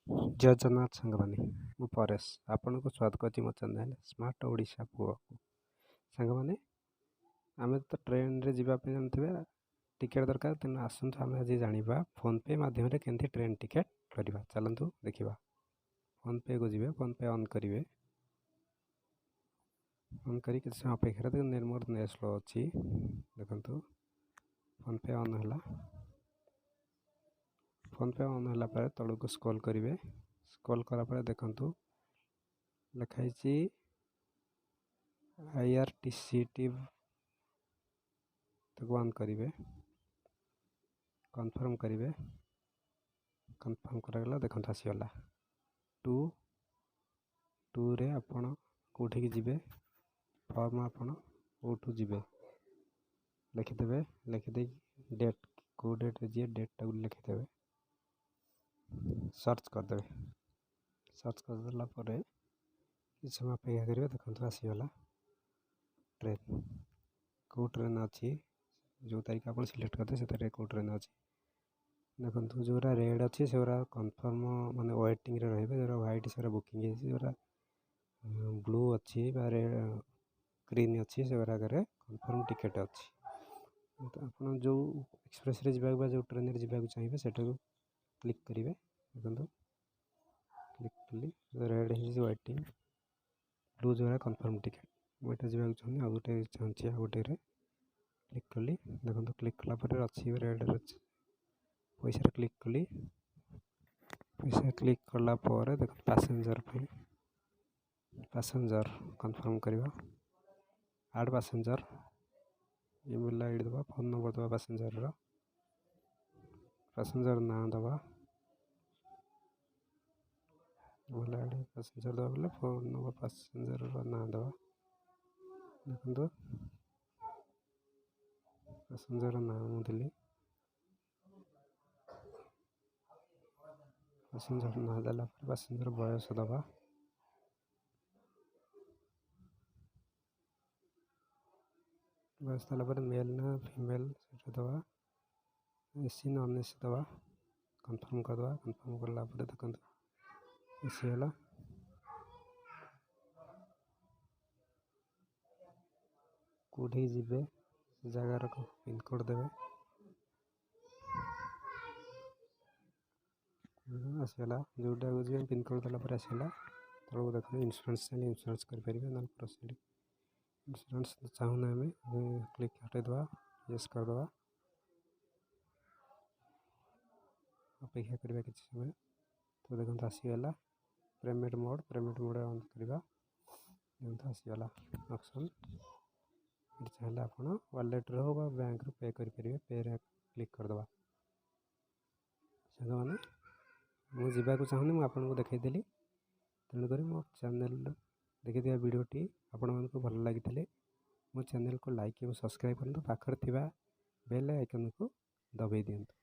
जय जगन्नाथ सांगमाने मु परेश आपन को स्वागत करछि मो चैनल स्मार्ट ओडिशा पुओ को सांगमाने आमे तो ट्रेन रे जीवा पे जानथिबे टिकेट दरकार तेन आसंतु आमे आज जानिबा फोन पे माध्यम रे केनथि ट्रेन टिकेट करिबा चलंतु देखिबा फोन पे को जीवे फोन पे ऑन करिवे ऑन करी किछ समय अपेक्षा रे निर्मोर ने स्लो अछि देखंतु फोन पे ऑन होला फोन पे ऑन होला पर तळु को स्क्रॉल करिवे स्क्रॉल करा पर देखंतु लिखाई IRCTC तो ऑन करिवे कन्फर्म करिवे कन्फर्म करागला देखंतु आसीगला टू रे आपण कोठी की जिवे फॉर्म आपण कोठू जिवे लिखिदेवे लिखिदे डेट को डेट रे जे डेट टा लिखिदेवे सर्च कर देला पर किछ समय अपेक्षा करिवे देखंतु आसीगला ट्रेन को ट्रेन अछि जो तारीख आप सिलेक्ट करते से तारीख को ट्रेन अच्छी देखो जोरा रेड अच्छी से कन्फर्म माने वेटिंग रे रहिबे जोरा व्हाइट से बुकिंग है जोरा ब्लू अच्छी रेड ग्रीन अच्छी से कन्फर्म टिकेट अच्छी तो आप जो एक्सप्रेस रे जाबा जो ट्रेन रे जाबा चाहिए सेटा को क्लिक करेंगे देखो क्लिक कली रेड है वेटिंग ब्लू जो कन्फर्म टिकेट मुझे जावाक चाहूँ आ गोटे चाहूँगी आ गोटे क्लिक कली देखो क्लिक कलापर अच्छी रेड पैसा क्लिक कली पैसा क्लिक कलापर देख पैसेंजर कन्फर्म करवा आड पैसेंजर ईमेल आईडी दबा फोन नंबर दबा पैसेंजर ना दबा ईमेल आईडी पैसेंजर दबा बोले फोन नंबर पैसेंजर ना दबा देखो पैसेंजर ना मुझे पैसेंजर ना देला पैसेंजर बयस दबा बयस देला मेल ना फीमेल से दबा एसी नॉन एसी दबा कन्फर्म करदे कन्फर्म कला देखो एसी है कौटी जीवे जगार पिनकोड देवे आसगला जोटा जी पिनकोड देला आसगला तौक देख इंश्योरेंस इंश्योरेंस करेंगे ना प्रोसीड इंश्योरेंस चाहूना आम क्लिक हटेदवा येस करदे अपेक्षा करवा कि समय तो देखो आसीगला पेमेंट मोड ऑन करवा देखो आसीगला ऑप्शन चाहिए आप वालेट रो बैंक रू पे करेंगे पे रे क्लिक करदे मैंने मुझे जावाक चाहूनी मुझे देखईदेली तेणुक मो चैनल देखी वीडियोटी आपण को भल लगी मो चैनल को लाइक और सब्सक्राइब करूँ पाखर बेल आइकन को दबाई दिंतु।